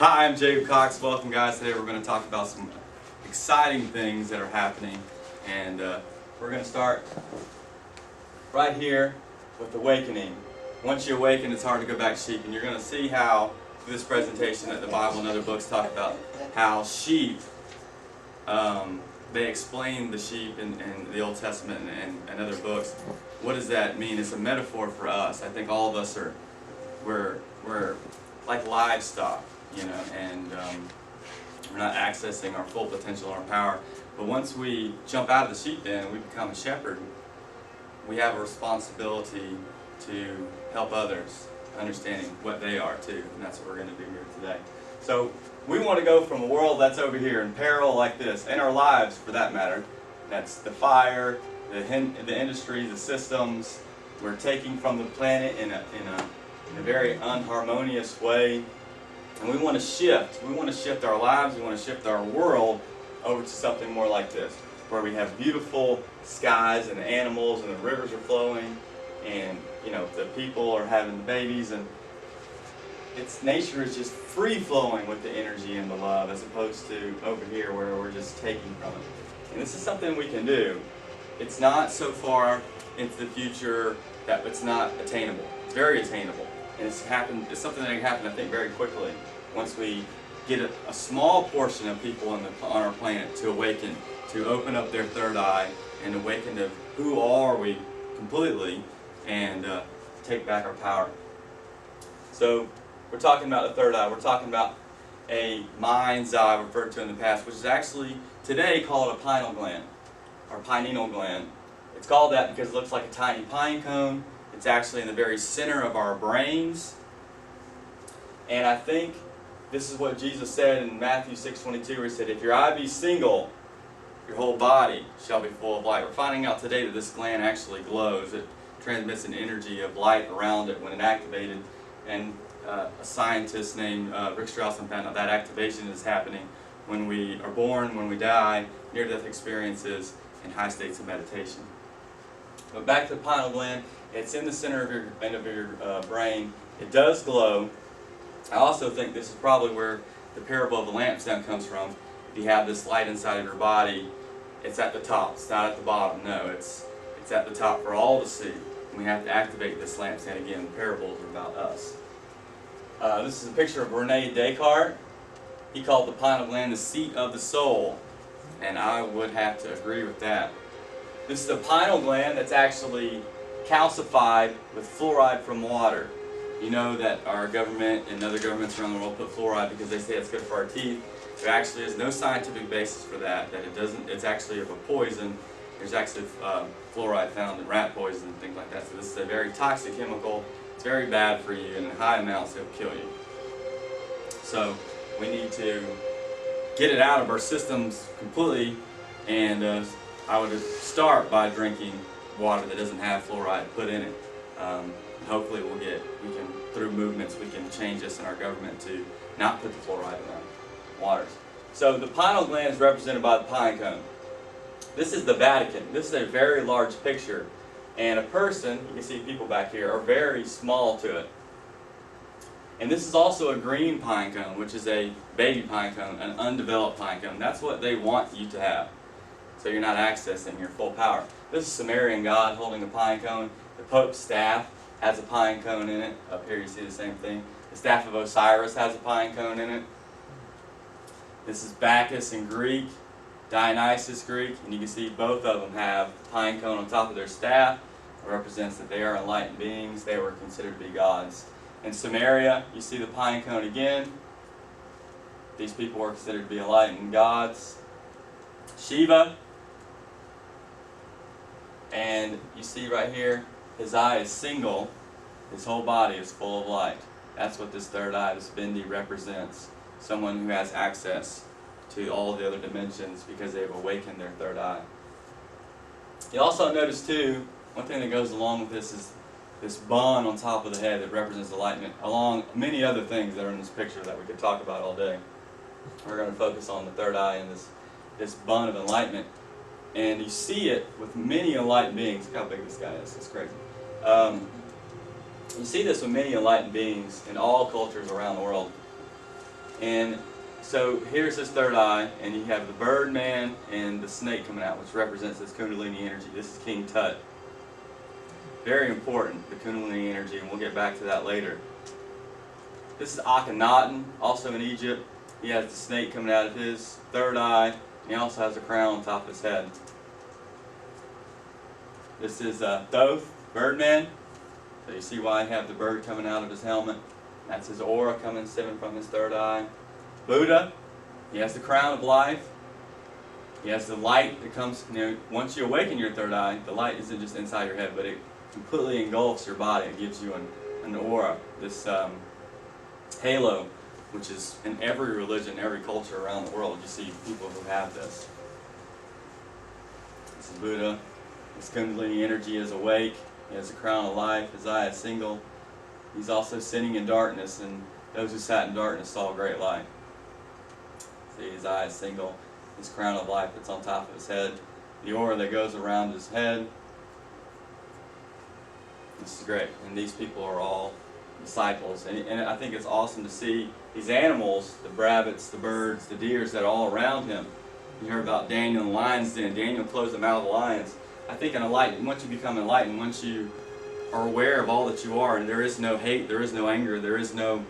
Hi, I'm Jacob Cox. Welcome, guys. Today we're going to talk about some exciting things that are happening, and we're going to start right here with awakening. Once you awaken, it's hard to go back to sheep, and you're going to see how through this presentation that the Bible and other books talk about how sheep, they explain the sheep in the Old Testament and other books. What does that mean? It's a metaphor for us. I think all of us we're like livestock, you know, and we're not accessing our full potential and our power. But once we jump out of the sheep den and we become a shepherd, we have a responsibility to help others, understanding what they are too, and that's what we're going to do here today. So we want to go from a world that's over here in peril like this, in our lives for that matter. That's the fire, the industry, the systems. We're taking from the planet in a very unharmonious way. And we want to shift. We want to shift our lives. We want to shift our world over to something more like this, where we have beautiful skies and the animals and the rivers are flowing, and the people are having babies, and nature is just free flowing with the energy and the love, as opposed to over here where we're just taking from it. And this is something we can do. It's not so far into the future that it's not attainable. It's very attainable. And it's something that can happen, I think, very quickly once we get a small portion of people on our planet to awaken, to open up their third eye and awaken to who are we completely, and take back our power. So we're talking about the third eye. We're talking about a mind's eye referred to in the past, which is actually today called a pineal gland, or pineal gland. It's called that because it looks like a tiny pine cone. It's actually in the very center of our brains. And I think this is what Jesus said in Matthew 6:22, where he said, if your eye be single, your whole body shall be full of light. We're finding out today that this gland actually glows. It transmits an energy of light around it when it's activated. And a scientist named Rick Strausson found out that activation is happening when we are born, when we die, near-death experiences, and high states of meditation. But back to the pineal gland. It's in the center of your brain. It does glow. I also think this is probably where the parable of the lampstand comes from. If you have this light inside of your body, it's at the top. It's not at the bottom. No, it's at the top for all to see. And we have to activate this lampstand again. The parables are about us. This is a picture of Rene Descartes. He called the pineal gland the seat of the soul, and I would have to agree with that. This is the pineal gland that's actually calcified with fluoride from water. You know that our government and other governments around the world put fluoride because they say it's good for our teeth. There actually is no scientific basis for that it's actually of a poison. There's actually fluoride found in rat poison and things like that. So this is a very toxic chemical. It's very bad for you, and in high amounts it'll kill you. So we need to get it out of our systems completely, and I would start by drinking water that doesn't have fluoride put in it. Hopefully through movements, we can change this in our government to not put the fluoride in our waters. So the pineal gland is represented by the pine cone. This is the Vatican. This is a very large picture. And a person, you can see people back here, are very small to it. And this is also a green pine cone, which is a baby pine cone, an undeveloped pine cone. That's what they want you to have. So you're not accessing your full power. This is Sumerian god holding a pine cone. The Pope's staff has a pine cone in it. Up here you see the same thing. The staff of Osiris has a pine cone in it. This is Bacchus in Greek, Dionysus Greek, and you can see both of them have a pine cone on top of their staff. It represents that they are enlightened beings. They were considered to be gods. In Sumeria, you see the pine cone again. These people were considered to be enlightened gods. Shiva, and you see right here, his eye is single, his whole body is full of light. That's what this third eye, this Bindi, represents. Someone who has access to all the other dimensions because they've awakened their third eye. You also notice too, one thing that goes along with this is this bun on top of the head that represents enlightenment, along many other things that are in this picture that we could talk about all day. We're going to focus on the third eye and this bun of enlightenment. And you see it with many enlightened beings. Look how big this guy is. It's crazy. You see this with many enlightened beings in all cultures around the world. And so here's his third eye, and you have the bird man and the snake coming out, which represents this Kundalini energy. This is King Tut. Very important, the Kundalini energy, and we'll get back to that later. This is Akhenaten, also in Egypt. He has the snake coming out of his third eye, and he also has a crown on top of his head. This is Thoth, Birdman. So you see why I have the bird coming out of his helmet. That's his aura coming, stemming from his third eye. Buddha, he has the crown of life. He has the light that comes, once you awaken your third eye, the light isn't just inside your head, but it completely engulfs your body. It gives you an aura, this halo, which is in every religion, every culture around the world. You see people who have this. This is Buddha. His Kundalini energy is awake. He has a crown of life. His eye is single. He's also sitting in darkness, and those who sat in darkness saw a great light. See, his eye is single. His crown of life that's on top of his head. The aura that goes around his head. This is great. And these people are all disciples. And I think it's awesome to see these animals, the rabbits, the birds, the deers that are all around him. You hear about Daniel and the lion's den. Daniel closed the mouth of the lions. I think once you become enlightened, once you are aware of all that you are, and there is no hate, there is no anger, there is no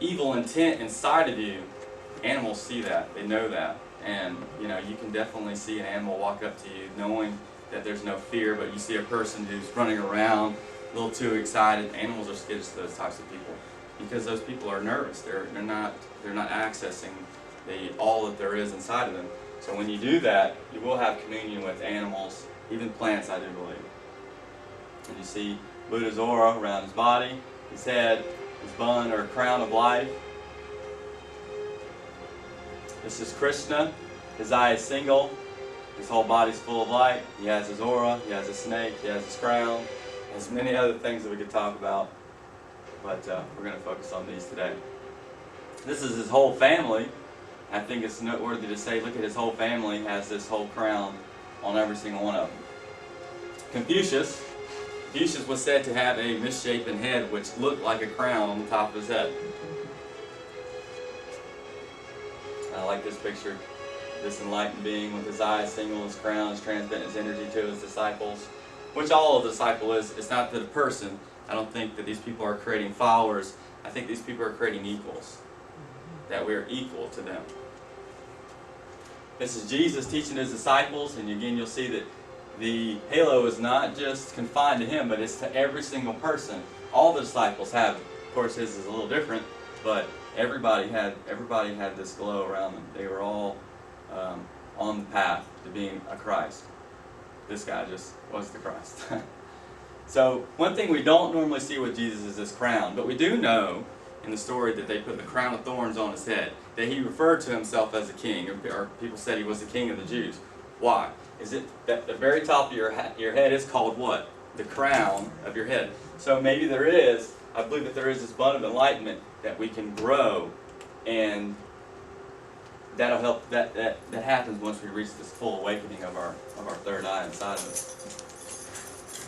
evil intent inside of you, animals see that, they know that. And you can definitely see an animal walk up to you knowing that there's no fear, but you see a person who's running around a little too excited. Animals are scared of those types of people because those people are nervous. They're not accessing all that there is inside of them. So when you do that, you will have communion with animals, even plants, I do believe. And you see Buddha's aura around his body, his head, his bun or crown of life. This is Krishna. His eye is single. His whole body's full of light. He has his aura. He has a snake. He has his crown. There's many other things that we could talk about, but we're going to focus on these today. This is his whole family. I think it's noteworthy to say, look at his whole family has this whole crown on every single one of them. Confucius was said to have a misshapen head which looked like a crown on the top of his head. I like this picture. This enlightened being with his eyes single, his crown is transmitting his energy to his disciples, which all a disciple is. It's not that a person. I don't think that these people are creating followers. I think these people are creating equals, that we're equal to them. This is Jesus teaching his disciples, and again you'll see that the halo is not just confined to him, but it's to every single person. All the disciples have it. Of course his is a little different, but everybody had this glow around them. They were all on the path to being a Christ. This guy just was the Christ. So one thing we don't normally see with Jesus is this crown, but we do know in the story that they put the crown of thorns on his head, that he referred to himself as a king, or people said he was the king of the Jews. Why? Is it that the very top of your head is called what? The crown of your head. So maybe there is, I believe that there is this bud of enlightenment that we can grow, and that'll help, that happens once we reach this full awakening of our third eye inside of us.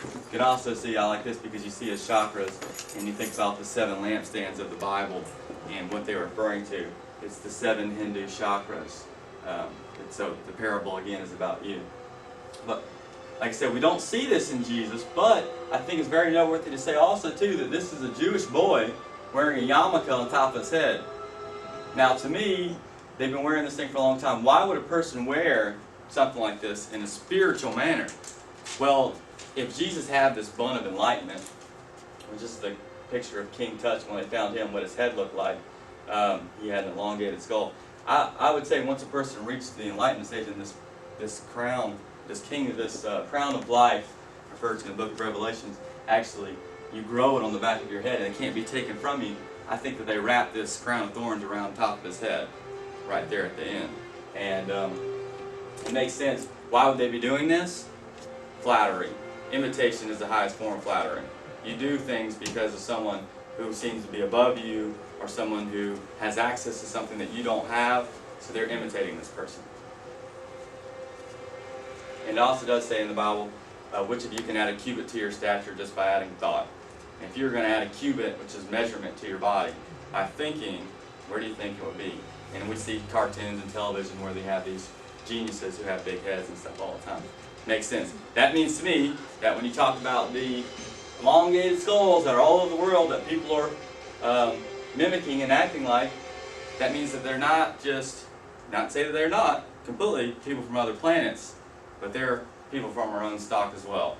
You can also see, I like this because you see his chakras, and you think about the 7 lampstands of the Bible and what they're referring to. It's the 7 Hindu chakras. And so the parable again is about you. But like I said, we don't see this in Jesus, but I think it's very noteworthy to say also too that this is a Jewish boy wearing a yarmulke on top of his head. Now to me, they've been wearing this thing for a long time. Why would a person wear something like this in a spiritual manner? Well, if Jesus had this bun of enlightenment, which is the picture of King Tut when they found him, what his head looked like, he had an elongated skull. I would say once a person reached the enlightenment stage and this crown, this crown of life, referred to in the book of Revelations, actually you grow it on the back of your head and it can't be taken from you. I think that they wrap this crown of thorns around the top of his head, right there at the end. And it makes sense. Why would they be doing this? Flattery. Imitation is the highest form of flattery. You do things because of someone who seems to be above you, or someone who has access to something that you don't have, so they're imitating this person. And it also does say in the Bible, which of you can add a cubit to your stature just by adding thought. And if you're going to add a cubit, which is measurement to your body, by thinking, where do you think it would be? And we see cartoons and television where they have these geniuses who have big heads and stuff all the time. Makes sense. That means to me that when you talk about the elongated skulls that are all over the world that people are mimicking and acting like, that means that they're not just, not to say that they're not completely people from other planets, but they're people from our own stock as well.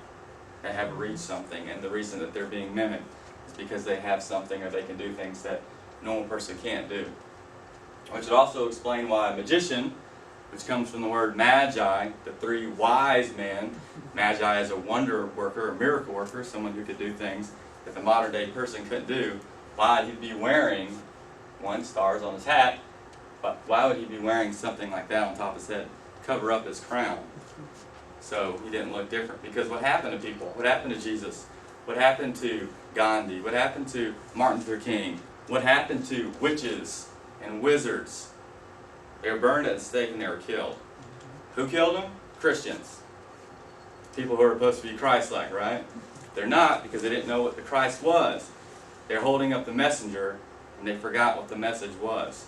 They have reached something, and the reason that they're being mimicked is because they have something or they can do things that a normal person can't do. Which would also explain why a magician, which comes from the word magi, the three wise men. Magi is a wonder worker, a miracle worker, someone who could do things that the modern day person couldn't do. Why would he be wearing, one, stars on his hat, but why would he be wearing something like that on top of his head? Cover up his crown. So he didn't look different. Because what happened to people? What happened to Jesus? What happened to Gandhi? What happened to Martin Luther King? What happened to witches and wizards? They were burned at the stake and they were killed. Who killed them? Christians. People who are supposed to be Christ-like, right? They're not, because they didn't know what the Christ was. They're holding up the messenger and they forgot what the message was.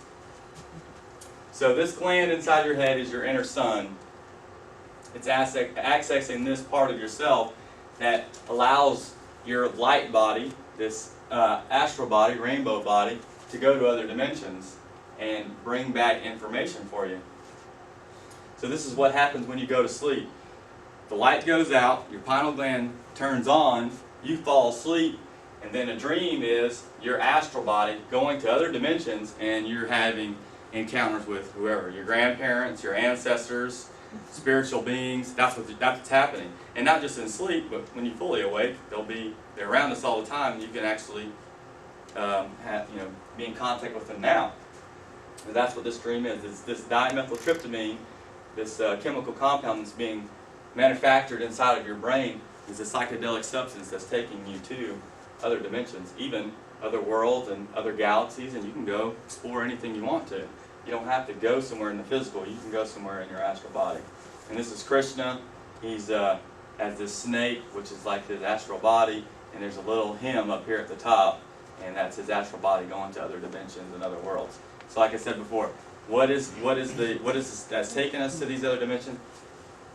So this gland inside your head is your inner sun. It's accessing this part of yourself that allows your light body, this astral body, rainbow body, to go to other dimensions and bring back information for you. So this is what happens when you go to sleep. The light goes out, your pineal gland turns on, you fall asleep, and then a dream is your astral body going to other dimensions and you're having encounters with whoever, your grandparents, your ancestors, spiritual beings. That's what's happening. And not just in sleep, but when you're fully awake, they're around us all the time, and you can actually be in contact with them now. And that's what this dream is. It's this dimethyltryptamine, this chemical compound that's being manufactured inside of your brain, is a psychedelic substance that's taking you to other dimensions, even other worlds and other galaxies, and you can go explore anything you want to. You don't have to go somewhere in the physical, you can go somewhere in your astral body. And this is Krishna. He's has this snake, which is like his astral body, and there's a little him up here at the top, and that's his astral body going to other dimensions and other worlds. So like I said before, what is that's taking us to these other dimensions?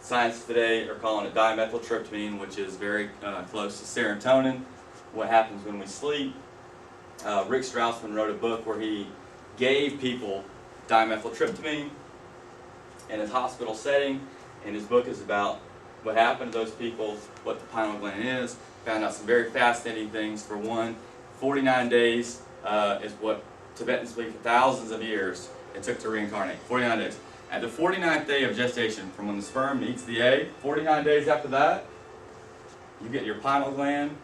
Science today are calling it dimethyltryptamine, which is very close to serotonin. What happens when we sleep? Rick Strassman wrote a book where he gave people dimethyltryptamine in his hospital setting, and his book is about what happened to those people, what the pineal gland is. Found out some very fascinating things. For one, 49 days is what Tibetans believe for thousands of years it took to reincarnate. 49 days. At the 49th day of gestation, from when the sperm meets the egg, 49 days after that, you get your pineal gland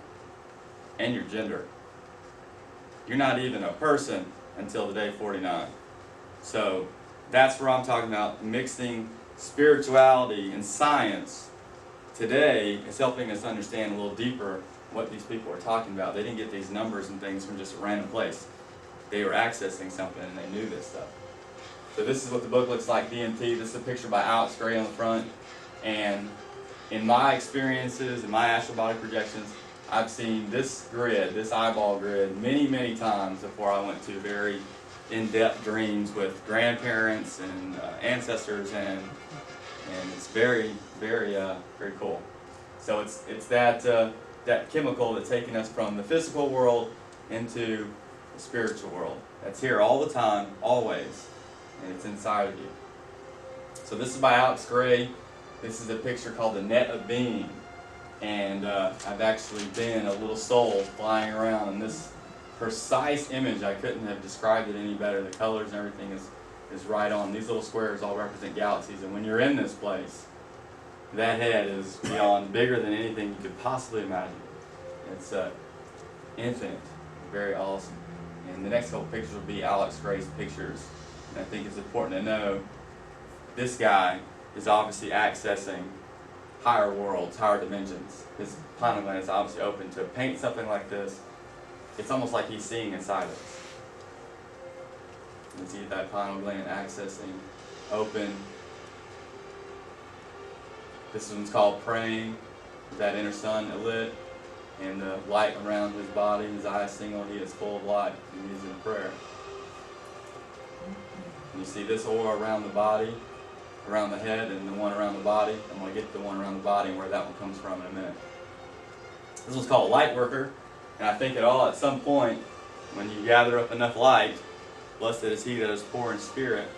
and your gender. You're not even a person until the day 49. So that's where I'm talking about mixing spirituality and science. Today is helping us understand a little deeper what these people are talking about. They didn't get these numbers and things from just a random place. They were accessing something and they knew this stuff. So this is what the book looks like, DMT. This is a picture by Alex Gray on the front. And in my experiences, in my astral body projections, I've seen this grid, this eyeball grid, many, many times before I went to very in-depth dreams with grandparents and ancestors, and it's very, very, very cool. So it's that chemical that's taking us from the physical world into the spiritual world. That's here all the time, always, and it's inside of you. So this is by Alex Gray. This is a picture called the Net of Being. And I've actually been a little soul flying around in this precise image. I couldn't have described it any better. The colors and everything is right on. These little squares all represent galaxies. And when you're in this place, that head is beyond bigger than anything you could possibly imagine. It's infinite, very awesome. And the next couple pictures will be Alex Gray's pictures. And I think it's important to know this guy is obviously accessing higher worlds, higher dimensions. His pineal gland is obviously open to paint something like this. It's almost like he's seeing inside of us. You see that pineal gland accessing, open. This one's called praying, with that inner sun lit. and the light around his body, his eyes single, he is full of light, and he's in prayer. And you see this aura around the body, around the head, and the one around the body. I'm going to get to the one around the body and where that one comes from in a minute. This one's called light worker, and I think at some point, when you gather up enough light, blessed is he that is poor in spirit,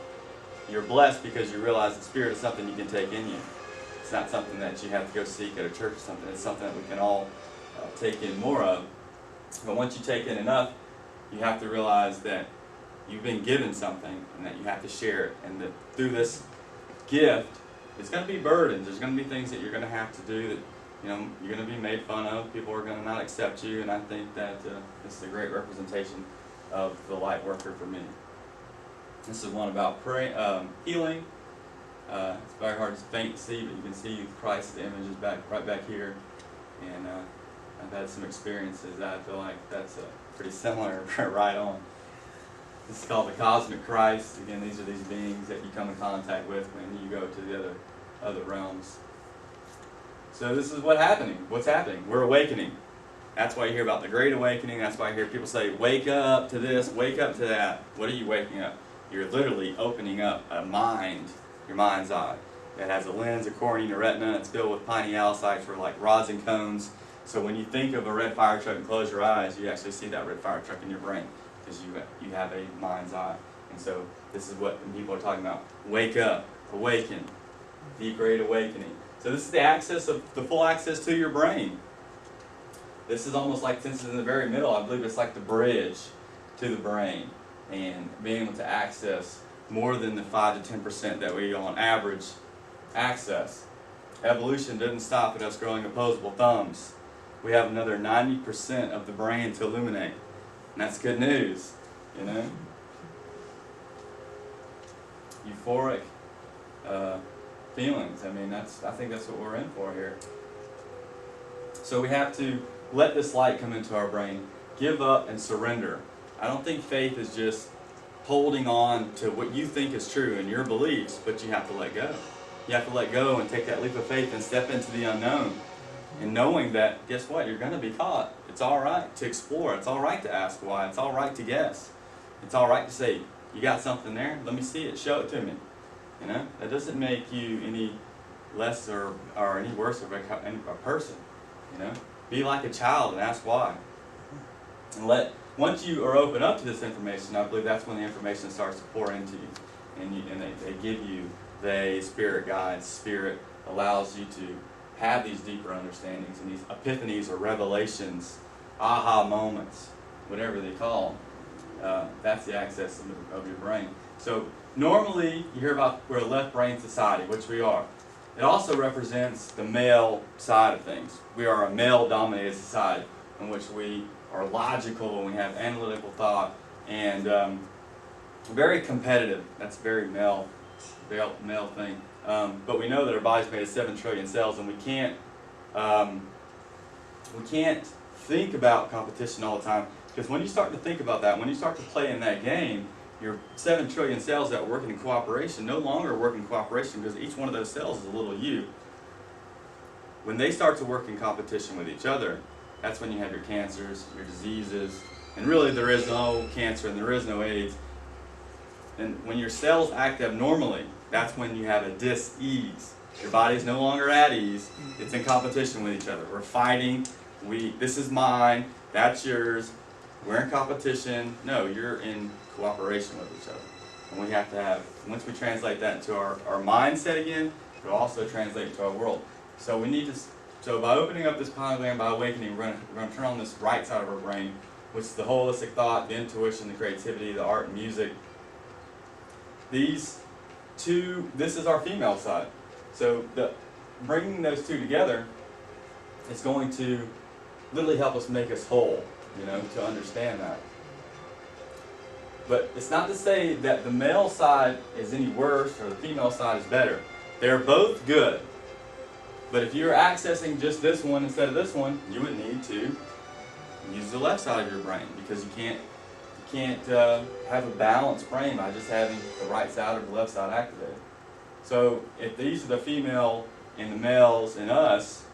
you're blessed because you realize that spirit is something you can take in you. It's not something that you have to go seek at a church or something. It's something that we can all take in more of. But once you take in enough, you have to realize that you've been given something and that you have to share it. And that through this gift, it's going to be burdens. There's going to be things that you're going to have to do that, you know, you're going to be made fun of. People are going to not accept you. And I think that this is a great representation of the light worker for me. This is one about healing. It's very hard to see, but you can see Christ's image is right back here. And I've had some experiences that I feel like that's pretty similar, right on. This is called the cosmic Christ. Again, these are these beings that you come in contact with when you go to the other realms. So this is what's happening. We're awakening. That's why you hear about the Great Awakening. That's why I hear people say, wake up to this, wake up to that. What are you waking up? You're literally opening up a mind, your mind's eye. It has a lens, a cornea, a retina. It's filled with pineal sites for like rods and cones. So when you think of a red fire truck and close your eyes, you actually see that red fire truck in your brain because you have a mind's eye. And so this is what people are talking about. Wake up, awaken, the Great Awakening. So this is the full access to your brain. This is almost like, since it's in the very middle, I believe it's like the bridge to the brain and being able to access more than the 5 to 10% that we on average access. Evolution didn't stop at us growing opposable thumbs. We have another 90% of the brain to illuminate. And that's good news, you know? Euphoric feelings. I mean, I think that's what we're in for here. So we have to let this light come into our brain, give up and surrender. I don't think faith is just holding on to what you think is true in your beliefs, but you have to let go. You have to let go and take that leap of faith and step into the unknown. And knowing that, guess what, you're going to be caught. It's all right to explore. It's all right to ask why. It's all right to guess. It's all right to say, you got something there? Let me see it. Show it to me. You know, that doesn't make you any less or any worse of a person. You know, be like a child and ask why. And once you are open up to this information, I believe that's when the information starts to pour into you. And they give you the spirit guides. Spirit allows you to have these deeper understandings and these epiphanies or revelations, aha moments, whatever they call them. That's the access of your brain. So normally you hear about we're a left brain society, which we are. It also represents the male side of things. We are a male-dominated society in which we are logical and we have analytical thought and very competitive. That's a very male thing. But we know that our body's made of 7 trillion cells, and we can't think about competition all the time. Because when you start to think about that, when you start to play in that game, your 7 trillion cells that work in cooperation no longer work in cooperation because each one of those cells is a little you. When they start to work in competition with each other, that's when you have your cancers, your diseases, and really there is no cancer and there is no AIDS. And when your cells act abnormally, that's when you have a dis-ease. Your body's no longer at ease. It's in competition with each other. We're fighting. This is mine. That's yours. We're in competition. No, you're in cooperation with each other. And we have to have, once we translate that into our mindset again, it'll also translate into our world. So we need to, so by opening up this pineal gland, by awakening, we're going to turn on this right side of our brain, which is the holistic thought, the intuition, the creativity, the art and music. This is our female side. So bringing those two together is going to literally help us make us whole, you know, to understand that. But it's not to say that the male side is any worse or the female side is better. They're both good. But if you're accessing just this one instead of this one, you would need to use the left side of your brain because you can't have a balanced brain by just having the right side or the left side activated. So if these are the female and the males in us,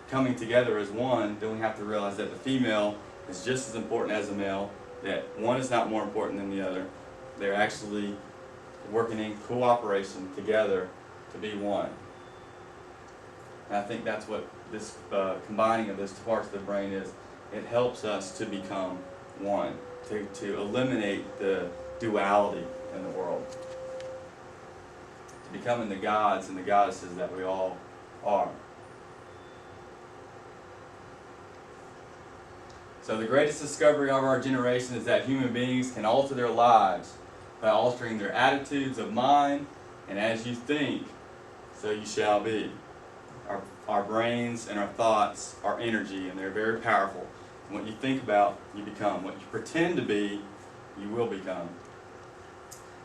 coming together as one, then we have to realize that the female is just as important as the male, that one is not more important than the other. They're actually working in cooperation together to be one. And I think that's what this combining of these two parts of the brain is. It helps us to become one, to eliminate the duality in the world, to becoming the gods and the goddesses that we all are. So the greatest discovery of our generation is that human beings can alter their lives by altering their attitudes of mind, and as you think, so you shall be. Our brains and our thoughts are energy, and they're very powerful. And what you think about, you become. What you pretend to be, you will become.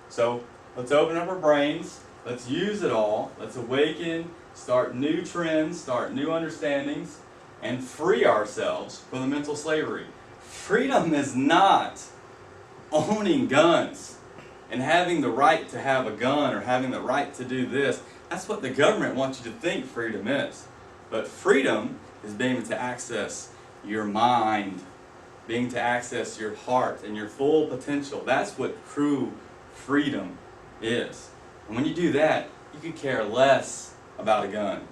So let's open up our brains. Let's use it all. Let's awaken, start new trends, start new understandings, and free ourselves from the mental slavery. Freedom is not owning guns and having the right to have a gun or having the right to do this. That's what the government wants you to think freedom is. But freedom is being able to access your mind, being able to access your heart and your full potential. That's what true freedom is. And when you do that, you can care less about a gun.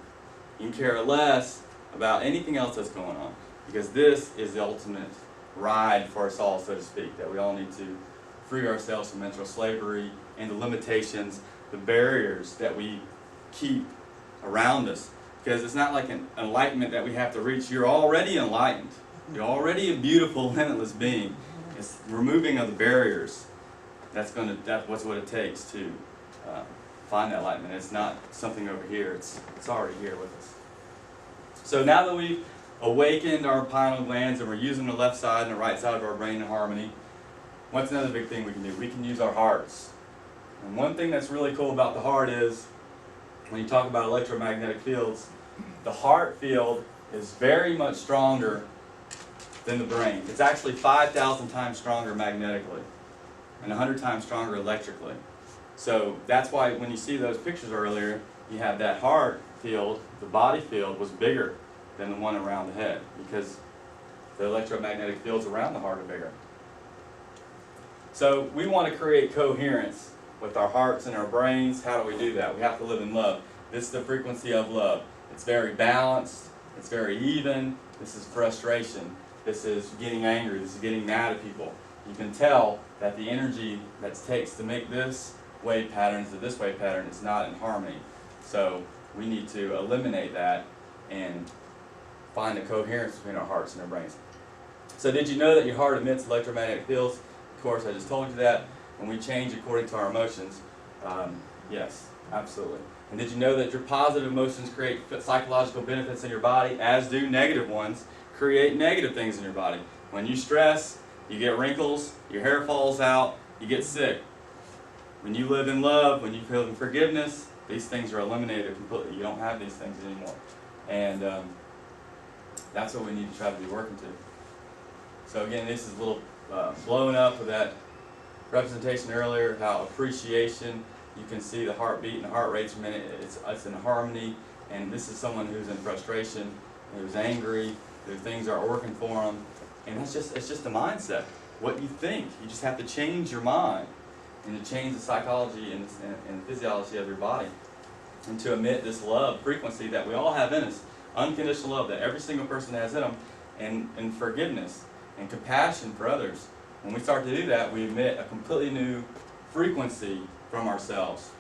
You can care less about anything else that's going on, because this is the ultimate ride for us all, so to speak, that we all need to free ourselves from mental slavery and the limitations, the barriers that we keep around us. Because it's not like an enlightenment that we have to reach. You're already enlightened. You're already a beautiful, limitless being. It's removing of the barriers. That's what it takes to find that enlightenment. It's not something over here. It's already here with us. So now that we've awakened our pineal glands and we're using the left side and the right side of our brain in harmony, what's another big thing we can do? We can use our hearts. And one thing that's really cool about the heart is, when you talk about electromagnetic fields, the heart field is very much stronger than the brain. It's actually 5,000 times stronger magnetically and 100 times stronger electrically. So that's why when you see those pictures earlier, you have that heart field, the body field was bigger than the one around the head, because the electromagnetic fields around the heart are bigger. So we want to create coherence with our hearts and our brains. How do we do that? We have to live in love. This is the frequency of love. It's very balanced. It's very even. This is frustration. This is getting angry. This is getting mad at people. You can tell that the energy that it takes to make this wave pattern to this wave pattern is not in harmony. So we need to eliminate that and find a coherence between our hearts and our brains. So did you know that your heart emits electromagnetic fields? Of course, I just told you that. When we change according to our emotions, yes, absolutely. And did you know that your positive emotions create psychological benefits in your body, as do negative ones create negative things in your body? When you stress, you get wrinkles, your hair falls out, you get sick. When you live in love, when you feel in forgiveness, these things are eliminated completely. You don't have these things anymore. And that's what we need to try to be working to. So again, this is a little blown up of that representation earlier, how appreciation, you can see the heartbeat and the heart rates per minute, it's in harmony, and this is someone who's in frustration, who's angry, who things aren't working for them, and it's just a mindset, what you think. You just have to change your mind, and to change the psychology and physiology of your body, and to emit this love frequency that we all have in us, unconditional love that every single person has in them, and forgiveness and compassion for others. When we start to do that, we emit a completely new frequency from ourselves.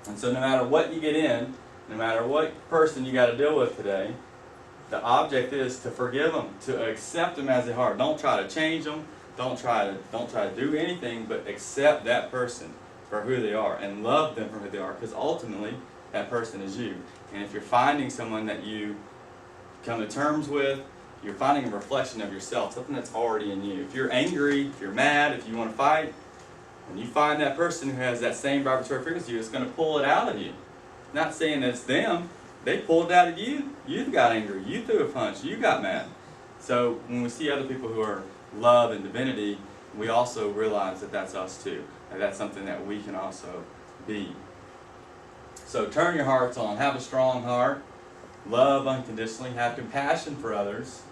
And so no matter what you get in, no matter what person you got to deal with today, the object is to forgive them, to accept them as they are. Don't try to change them. Don't try to do anything, but accept that person for who they are and love them for who they are, because ultimately that person is you. And if you're finding someone that you come to terms with, you're finding a reflection of yourself, something that's already in you. If you're angry, if you're mad, if you want to fight, when you find that person who has that same vibratory frequency, it's going to pull it out of you. Not saying that it's them. They pulled it out of you. You got angry. You threw a punch. You got mad. So when we see other people who are love and divinity, we also realize that that's us too. And that's something that we can also be. So turn your hearts on. Have a strong heart. love unconditionally, have compassion for others,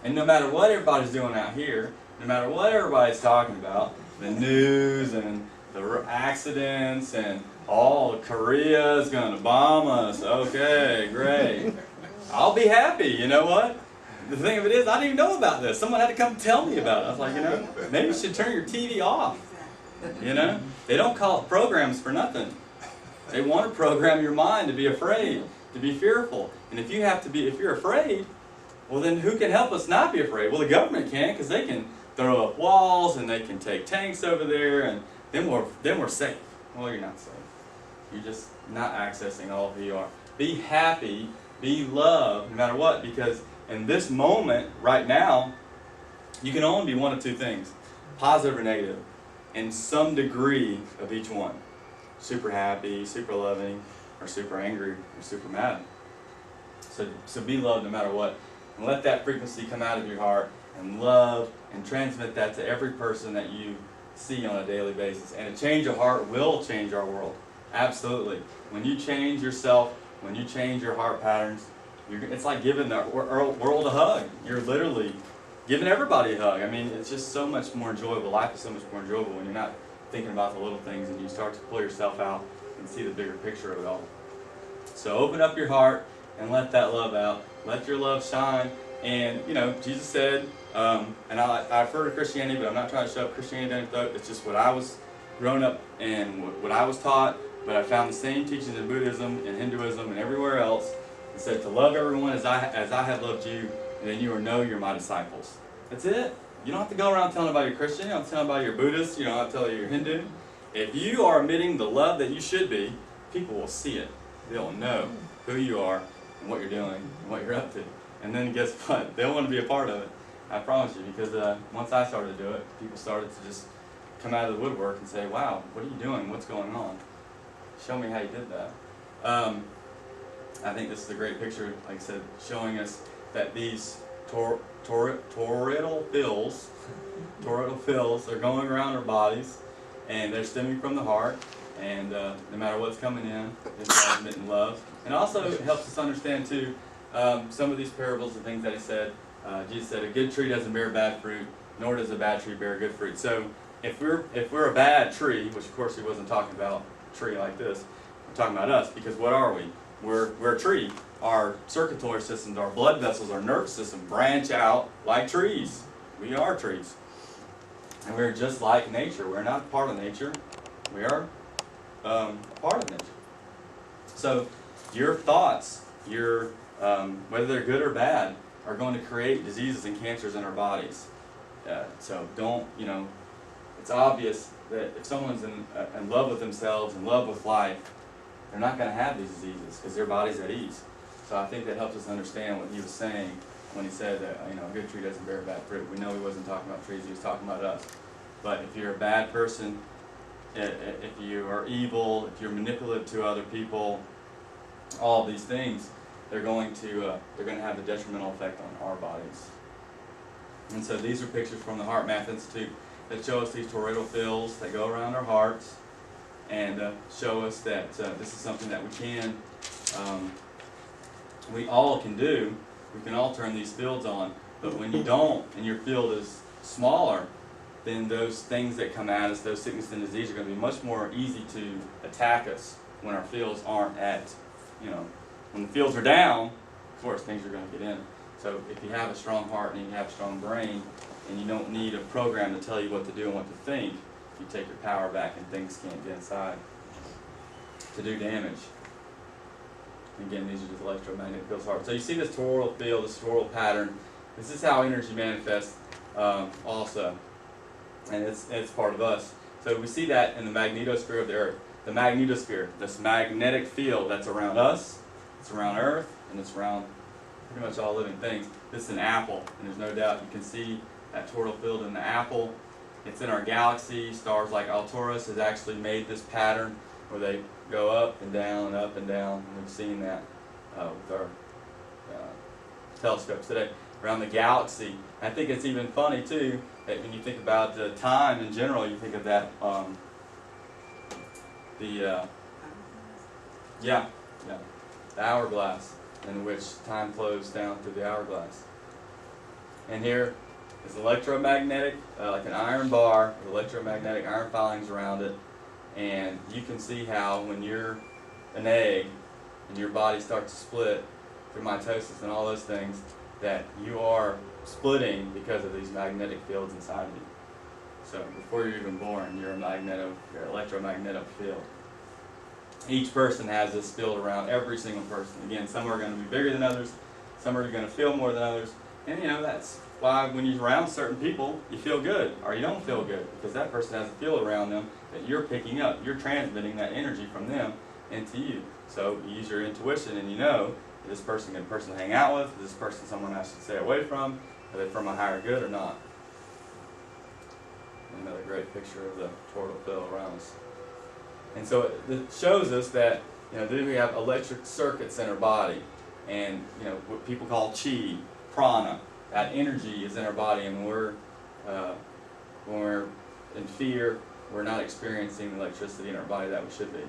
and no matter what everybody's doing out here, no matter what everybody's talking about, the news and the accidents and Korea's going to bomb us, okay, great. I'll be happy, you know what? The thing of it is, I didn't even know about this. Someone had to come tell me about it. I was like, maybe you should turn your TV off. They don't call it programs for nothing. They want to program your mind to be afraid, to be fearful. And if you're afraid, well then who can help us not be afraid? Well, the government can, because they can throw up walls and they can take tanks over there, and then we're safe. Well, you're not safe. You're just not accessing all of who you are. Be happy, be loved, no matter what, because in this moment, right now, you can only be one of two things, positive or negative, in some degree of each one. Super happy, super loving, or super angry, or super mad. So be loved no matter what. And let that frequency come out of your heart, and love, and transmit that to every person that you see on a daily basis. And a change of heart will change our world. Absolutely. When you change yourself, when you change your heart patterns, it's like giving the world a hug. You're literally giving everybody a hug. I mean, it's just so much more enjoyable. Life is so much more enjoyable when you're not thinking about the little things and you start to pull yourself out and see the bigger picture of it all. So open up your heart and let that love out. Let your love shine. And, Jesus said, and I've heard of Christianity, but I'm not trying to shove Christianity down your throat. It's just what I was growing up and what I was taught. But I found the same teachings in Buddhism and Hinduism and everywhere else. It said to love everyone as I have loved you, and then you will know you're my disciples. That's it. You don't have to go around telling about you're Christian. You don't have to tell about you're Buddhist. You don't have to tell you're Hindu. If you are emitting the love that you should be, people will see it. They'll know who you are and what you're doing and what you're up to. And then guess what? They'll want to be a part of it. I promise you, because once I started to do it, people started to just come out of the woodwork and say, wow, what are you doing? What's going on? Show me how you did that. I think this is a great picture, like I said, showing us that these toroidal fills are going around our bodies, and they're stemming from the heart, and no matter what's coming in, it's emitting love. And also it helps us understand too, some of these parables and things that he said. Jesus said, a good tree doesn't bear bad fruit, nor does a bad tree bear good fruit. So if we're a bad tree, which of course he wasn't talking about a tree like this, we're talking about us, because what are we? We're a tree. Our circulatory systems, our blood vessels, our nervous system branch out like trees. We are trees. And we're just like nature. We're not part of nature. We are part of nature. So your thoughts, whether they're good or bad, are going to create diseases and cancers in our bodies. So don't, it's obvious that if someone's in love with themselves, in love with life, they're not going to have these diseases because their body's at ease. So I think that helps us understand what he was saying when he said that, a good tree doesn't bear bad fruit. We know he wasn't talking about trees, he was talking about us. But if you're a bad person, if you are evil, if you're manipulative to other people, all these things, they're going to have a detrimental effect on our bodies. And so these are pictures from the Heart Math Institute that show us these toroidal fields that go around our hearts, and show us that this is something that we all can do. We can all turn these fields on, but when you don't, and your field is smaller, then those things that come at us, those sickness and disease, are going to be much more easy to attack us when our fields aren't at, when the fields are down, of course things are going to get in. So if you have a strong heart and you have a strong brain, and you don't need a program to tell you what to do and what to think, you take your power back and things can't get inside to do damage. Again, these are just electromagnetic fields of heart. So you see this toroidal field, this toroidal pattern. This is how energy manifests also. And it's part of us. So we see that in the magnetosphere of the Earth. The magnetosphere, this magnetic field that's around us, it's around Earth, and it's around pretty much all living things. This is an apple, and there's no doubt you can see that toroidal field in the apple. It's in our galaxy. Stars like Torus has actually made this pattern where they go up and down and up and down. And we've seen that with our telescopes today around the galaxy. And I think it's even funny too that when you think about time in general, you think of that the hourglass. in which time flows down through the hourglass. And here is electromagnetic, like an iron bar with electromagnetic iron filings around it. And you can see how when you're an egg and your body starts to split through mitosis and all those things, that you are splitting because of these magnetic fields inside of you. So before you're even born, you're an electromagnetic field. Each person has this field around every single person. Again, some are going to be bigger than others, some are going to feel more than others, and that's why when you're around certain people, you feel good, or you don't feel good, because that person has a field around them that you're picking up. You're transmitting that energy from them into you. So you use your intuition, and is this person a good person to hang out with? Is this person someone I should stay away from? Are they from a higher good or not? Another great picture of the toroidal field around us. And so it shows us that we have electric circuits in our body, and what people call chi, prana. That energy is in our body, and when we're in fear, we're not experiencing the electricity in our body that we should be.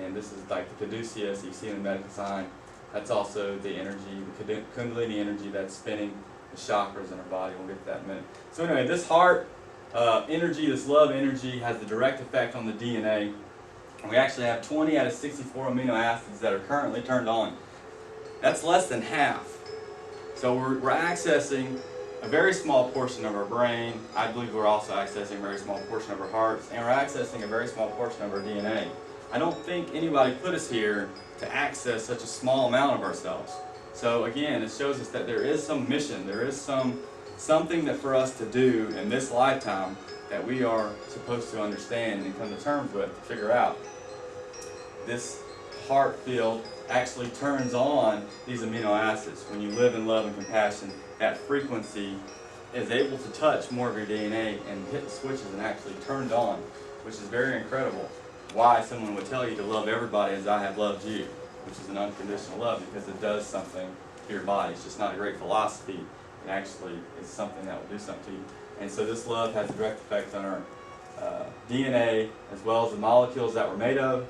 And this is like the caduceus you see in the medical sign. That's also the energy, the Kundalini energy that's spinning the chakras in our body. We'll get to that in a minute. So anyway, this heart energy, this love energy, has the direct effect on the DNA. And we actually have 20 out of 64 amino acids that are currently turned on. That's less than half. So we're accessing a very small portion of our brain. I believe we're also accessing a very small portion of our hearts, and we're accessing a very small portion of our DNA. I don't think anybody put us here to access such a small amount of ourselves. So again, it shows us that there is some mission, there is something that for us to do in this lifetime that we are supposed to understand and come to terms with, to figure out. This heart field actually turns on these amino acids. When you live in love and compassion, that frequency is able to touch more of your DNA and hit the switches and actually turned on, which is very incredible. Why someone would tell you to love everybody as I have loved you, which is an unconditional love, because it does something to your body. It's just not a great philosophy. It actually is something that will do something to you. And so this love has a direct effect on our DNA, as well as the molecules that we're made of.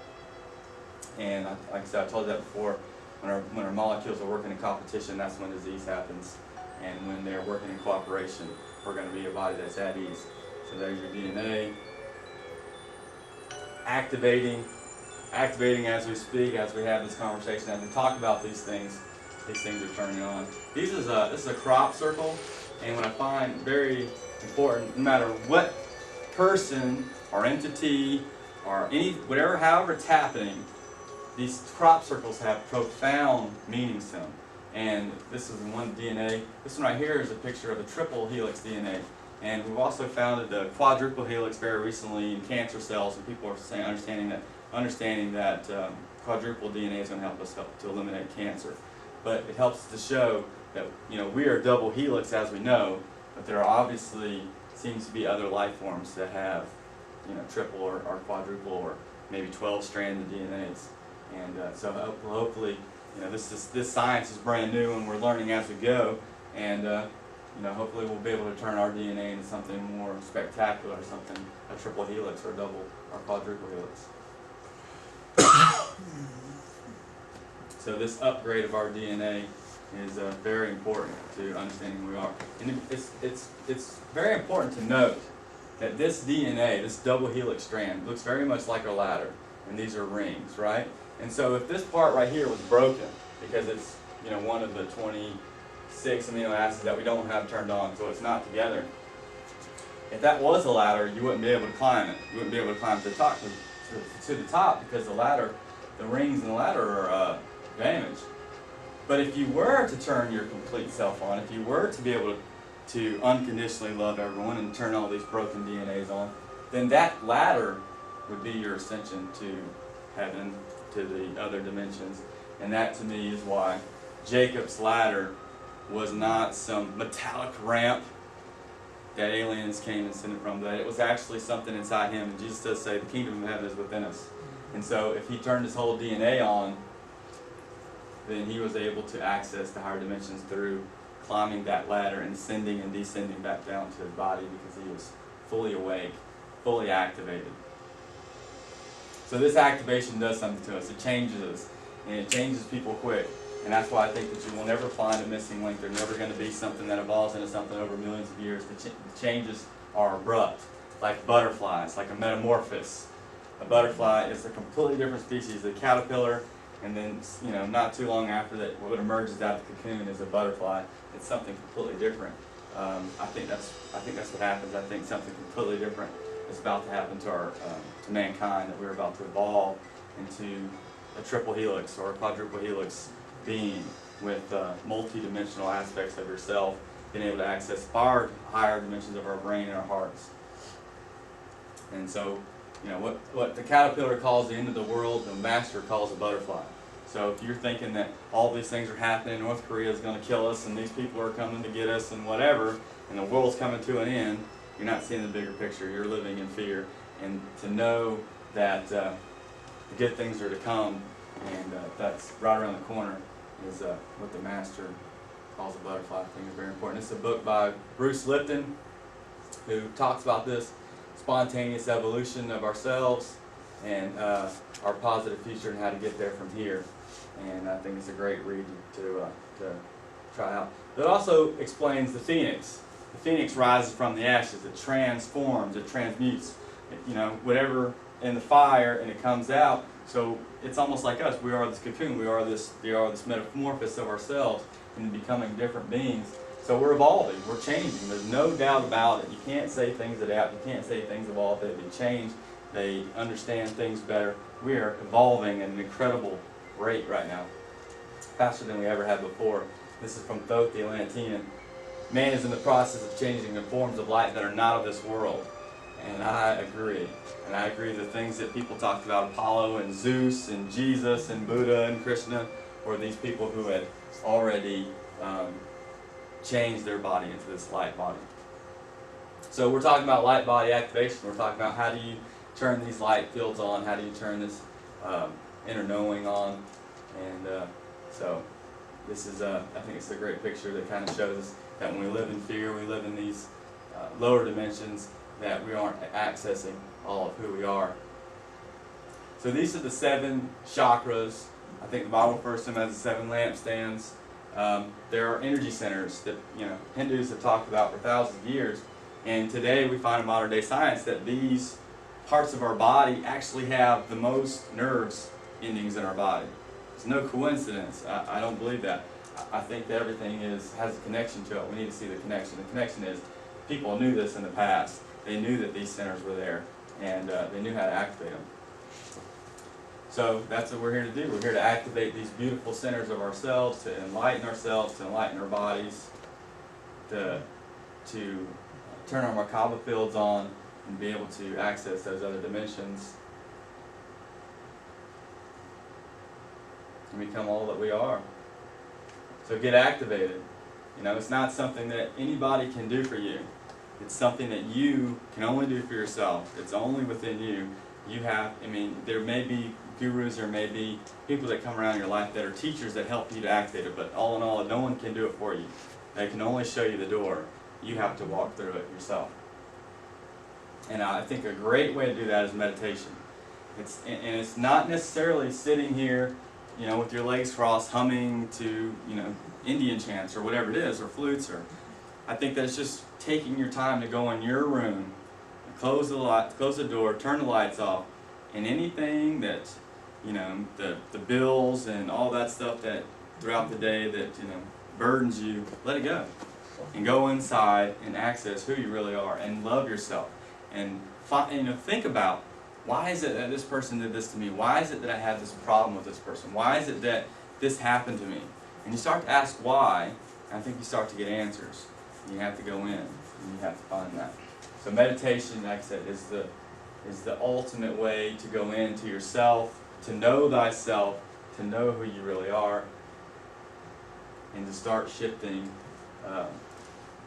And like I said, I told you that before, when our molecules are working in competition, that's when disease happens. And when they're working in cooperation, we're going to be a body that's at ease. So there's your DNA. Activating as we speak, as we have this conversation, as we talk about these things are turning on. This is a crop circle, and what I find very important, no matter what person or entity or however it's happening, these crop circles have profound meanings to them. And this is one DNA. This one right here is a picture of a triple helix DNA. And we've also found the quadruple helix very recently in cancer cells, and people are saying, understanding that quadruple DNA is going to help us to eliminate cancer. But it helps to show that we are double helix, as we know, but there are obviously seems to be other life forms that have triple or quadruple or maybe 12-stranded DNAs. And so hopefully, this science is brand new, and we're learning as we go. And hopefully we'll be able to turn our DNA into something more spectacular, something a triple helix or a double or quadruple helix. So this upgrade of our DNA is very important to understanding who we are. And it's very important to note that this DNA, this double helix strand, looks very much like a ladder, and these are rings, right? And so if this part right here was broken, because it's one of the 26 amino acids that we don't have turned on, so it's not together. If that was a ladder, you wouldn't be able to climb it. You wouldn't be able to climb to the top, because the rings in the ladder are damaged. But if you were to turn your complete self on, if you were to be able to unconditionally love everyone and turn all these broken DNAs on, then that ladder would be your ascension to heaven, to the other dimensions. And that to me is why Jacob's ladder was not some metallic ramp that aliens came and sent it from, but it was actually something inside him. And Jesus does say the kingdom of heaven is within us. And so if he turned his whole DNA on, then he was able to access the higher dimensions through climbing that ladder and ascending and descending back down to his body, because he was fully awake, fully activated. So this activation does something to us. It changes us, and it changes people quick. And that's why I think that you will never find a missing link. There's never going to be something that evolves into something over millions of years. The changes are abrupt, like butterflies, like a metamorphosis. A butterfly is a completely different species, the caterpillar, and then not too long after that, what emerges out of the cocoon is a butterfly. It's something completely different. I think that's what happens. I think something completely different is about to happen to to mankind. That we're about to evolve into a triple helix or a quadruple helix being with multi-dimensional aspects of yourself, being able to access far higher dimensions of our brain and our hearts. And so, what the caterpillar calls the end of the world, the master calls a butterfly. So if you're thinking that all these things are happening, North Korea is going to kill us, and these people are coming to get us, and whatever, and the world's coming to an end, you're not seeing the bigger picture. You're living in fear. And to know that the good things are to come, and that's right around the corner, is what the master calls a butterfly. I think is very important. It's a book by Bruce Lipton, who talks about this spontaneous evolution of ourselves and our positive future and how to get there from here. And I think it's a great read to try out. It also explains the phoenix. The phoenix rises from the ashes. It transforms. It transmutes. Whatever in the fire, and it comes out. So it's almost like us. We are this cocoon. We are this metamorphosis of ourselves into becoming different beings. So we're evolving. We're changing. There's no doubt about it. You can't say things adapt. You can't say things evolve. They change. They understand things better. We are evolving at an incredible rate right now, faster than we ever have before. This is from Thoth the Atlantean. Man is in the process of changing the forms of light that are not of this world. And I agree. And I agree the things that people talked about, Apollo and Zeus and Jesus and Buddha and Krishna, were these people who had already changed their body into this light body. So we're talking about light body activation. We're talking about how do you turn these light fields on, how do you turn this inner knowing on. And so this is, I think it's a great picture that kind of shows us that when we live in fear, we live in these lower dimensions, that we aren't accessing all of who we are. So these are the 7 chakras. I think the Bible refers to them as the 7 lampstands. There are energy centers that Hindus have talked about for thousands of years, and today we find in modern day science that these parts of our body actually have the most nerves endings in our body. It's no coincidence. I don't believe that. I think that everything has a connection to it. We need to see the connection. The connection is people knew this in the past. They knew that these centers were there, and they knew how to activate them. So that's what we're here to do. We're here to activate these beautiful centers of ourselves, to enlighten ourselves, to enlighten our bodies, to turn our Merkaba fields on and be able to access those other dimensions and become all that we are. So get activated. It's not something that anybody can do for you. It's something that you can only do for yourself. It's only within you. There may be gurus, there may be people that come around in your life that are teachers that help you to activate it, but all in all, no one can do it for you. They can only show you the door. You have to walk through it yourself. And I think a great way to do that is meditation. It's not necessarily sitting here, with your legs crossed, humming to, Indian chants or whatever it is, or flutes, or I think that it's just taking your time to go in your room, close the door, turn the lights off, and anything that, the bills and all that stuff that throughout the day that, burdens you, let it go. And go inside and access who you really are and love yourself. And think about, why is it that this person did this to me? Why is it that I have this problem with this person? Why is it that this happened to me? And you start to ask why, and I think you start to get answers. You have to go in, and you have to find that. So meditation, like I said, is the ultimate way to go into yourself, to know thyself, to know who you really are, and to start shifting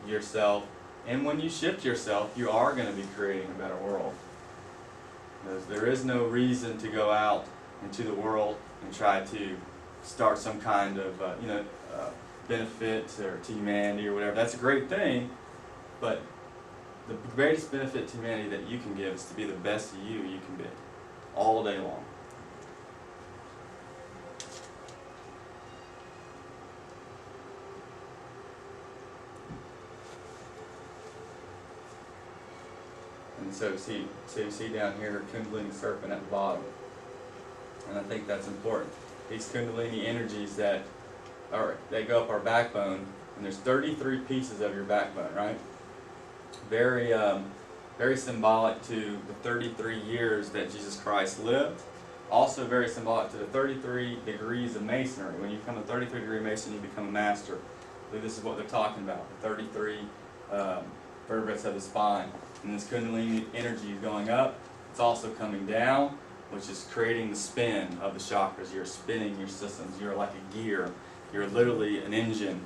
yourself. And when you shift yourself, you are going to be creating a better world. Because there is no reason to go out into the world and try to start some kind of benefit to humanity or whatever. That's a great thing, but the greatest benefit to humanity that you can give is to be the best you can be, all day long. And so you see down here Kundalini serpent at the bottom. And I think that's important. These Kundalini energies that go up our backbone, and there's 33 pieces of your backbone, right? Very, very symbolic to the 33 years that Jesus Christ lived. Also very symbolic to the 33 degrees of masonry. When you become a 33-degree mason, you become a master. I believe this is what they're talking about, the 33 vertebrae of the spine. And this Kundalini energy is going up. It's also coming down, which is creating the spin of the chakras. You're spinning your systems. You're like a gear. You're literally an engine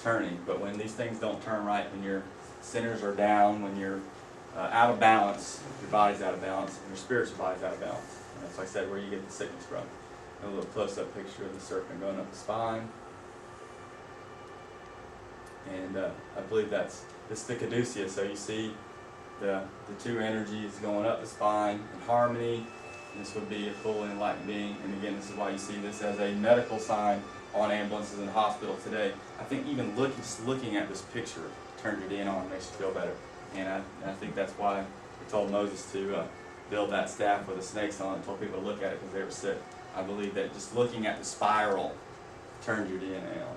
turning. But when these things don't turn right, when your centers are down, when you're out of balance, your body's out of balance, and your spiritual body's out of balance. And that's, like I said, where you get the sickness from. A little close-up picture of the serpent going up the spine. And I believe this is the caduceus. So you see the two energies going up the spine in harmony. And this would be a fully enlightened being. And again, this is why you see this as a medical sign on ambulances in hospitals today. I think even looking at this picture turns your DNA on and makes you feel better. And I think that's why they told Moses to build that staff with the snakes on it, told people to look at it because they were sick. I believe that just looking at the spiral turns your DNA on.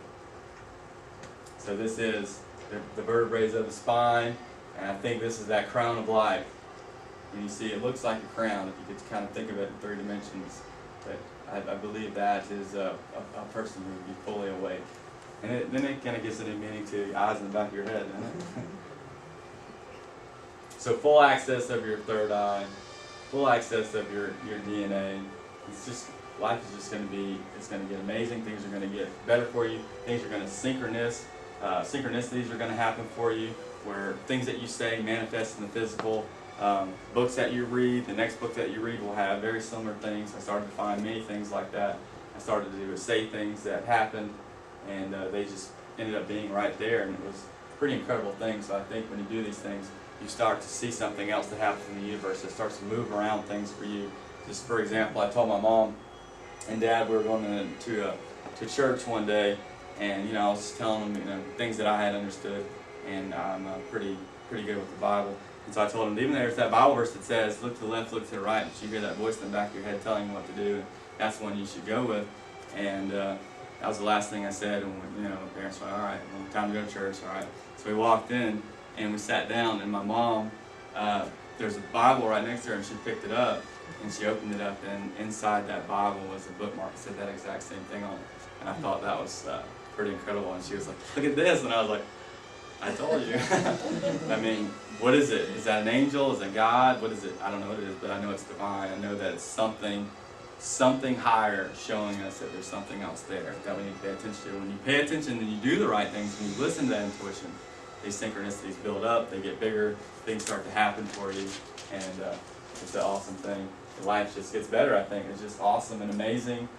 So this is the vertebrae of the spine, and I think this is that crown of life. And you see it looks like a crown if you could kind of think of it in 3 dimensions. But I believe that is a person who would be fully awake. And then it kind of gives a new meaning to the eyes in the back of your head, doesn't it? So full access of your third eye, full access of your DNA. It's just, life is just going to be, it's going to get amazing. Things are going to get better for you. Things are going to synchronicities are going to happen for you, where things that you say manifest in the physical. Books that you read, the next book that you read will have very similar things. I started to find many things like that. I started to say things that happened, and they just ended up being right there, and it was a pretty incredible thing. So I think when you do these things, you start to see something else that happens in the universe. It starts to move around things for you. Just for example, I told my mom and dad we were going to church one day, and I was just telling them things that I had understood, and I'm pretty good with the Bible. And so I told them, even there's that Bible verse that says, look to the left, look to the right, but you hear that voice in the back of your head telling you what to do. That's the one you should go with. And that was the last thing I said. And my parents were like, all right, well, time to go to church. All right. So we walked in and we sat down, and my mom, there's a Bible right next to her, and she picked it up and she opened it up, and inside that Bible was a bookmark that said that exact same thing on it. And I thought that was pretty incredible. And she was like, look at this. And I was like, I told you. I mean, what is it? Is that an angel? Is it God? What is it? I don't know what it is, but I know it's divine. I know that it's something higher showing us that there's something else there that we need to pay attention to. When you pay attention and you do the right things, and you listen to that intuition, these synchronicities build up, they get bigger, things start to happen for you, and it's an awesome thing. Life just gets better, I think. It's just awesome and amazing.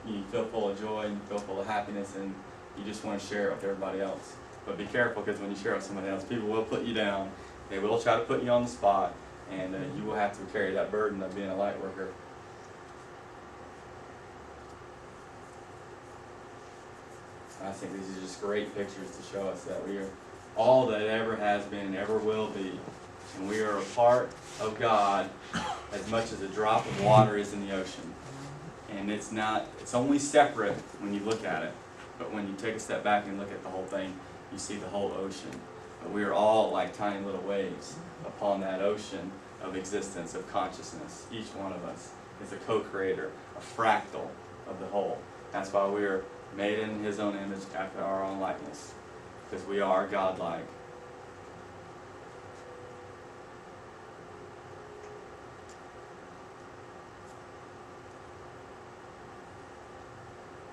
You feel full of joy, and you feel full of happiness, and you just want to share it with everybody else. But be careful, because when you share it with somebody else, people will put you down. They will try to put you on the spot, and you will have to carry that burden of being a light worker. I think these are just great pictures to show us that we are all that ever has been and ever will be. And we are a part of God as much as a drop of water is in the ocean. And it's only separate when you look at it. But when you take a step back and look at the whole thing, you see the whole ocean. But we are all like tiny little waves upon that ocean of existence, of consciousness. Each one of us is a co-creator, a fractal of the whole. That's why we are made in His own image after our own likeness, because we are godlike.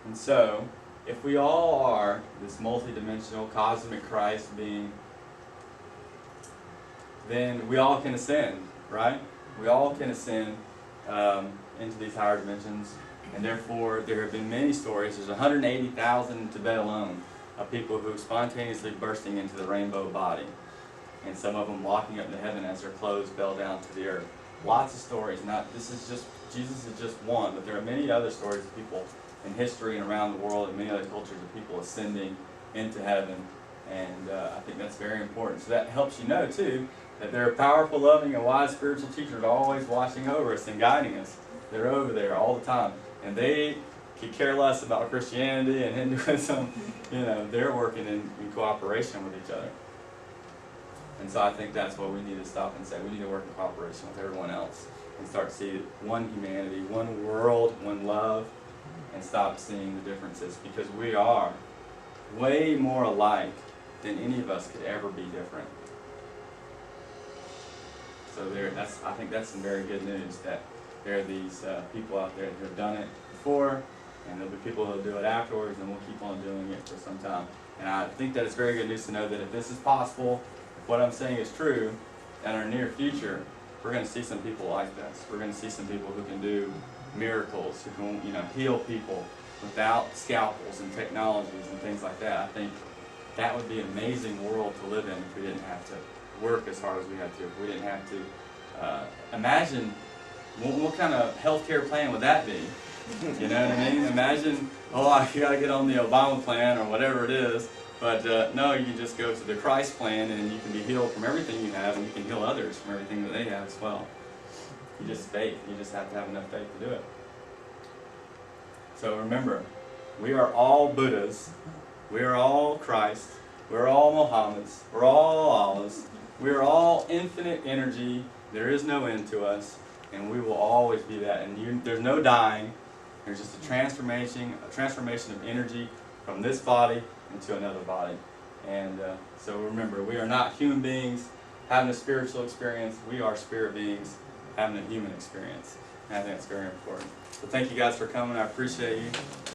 And so, if we all are this multidimensional cosmic Christ being, then we all can ascend, right? We all can ascend into these higher dimensions, and therefore there have been many stories. There's 180,000 in Tibet alone of people who spontaneously bursting into the rainbow body, and some of them walking up to heaven as their clothes fell down to the earth. Lots of stories. Jesus is just one, but there are many other stories of people in history and around the world, and many other cultures of people ascending into heaven, and I think that's very important. So that helps you know too That there are powerful, loving, and wise spiritual teachers always watching over us and guiding us. They're over there all the time. And they could care less about Christianity and Hinduism. You know, they're working in cooperation with each other. And so I think that's what we need to stop and say. We need to work in cooperation with everyone else and start to see one humanity, one world, one love, and stop seeing the differences, because we are way more alike than any of us could ever be different. So I think that's some very good news, that there are these people out there who have done it before, and there'll be people who will do it afterwards, and we'll keep on doing it for some time. And I think that it's very good news to know that if this is possible, if what I'm saying is true, in our near future, we're going to see some people like this. We're going to see some people who can do miracles, who can, you know, heal people without scalpels and technologies and things like that. I think that would be an amazing world to live in if we didn't have to work as hard as we had to. If we didn't have to imagine what kind of healthcare plan would that be? You know what I mean? Imagine, oh, you got to get on the Obama plan or whatever it is. But no, you can just go to the Christ plan and you can be healed from everything you have, and you can heal others from everything that they have as well. You just faith. You just have to have enough faith to do it. So remember, we are all Buddhas. We are all Christ. We're all Mohammeds. We're all Allahs. We are all infinite energy. There is no end to us, and we will always be that. And there's no dying. There's just a transformation of energy from this body into another body. And so remember, we are not human beings having a spiritual experience. We are spirit beings having a human experience. And I think that's very important. So thank you guys for coming. I appreciate you.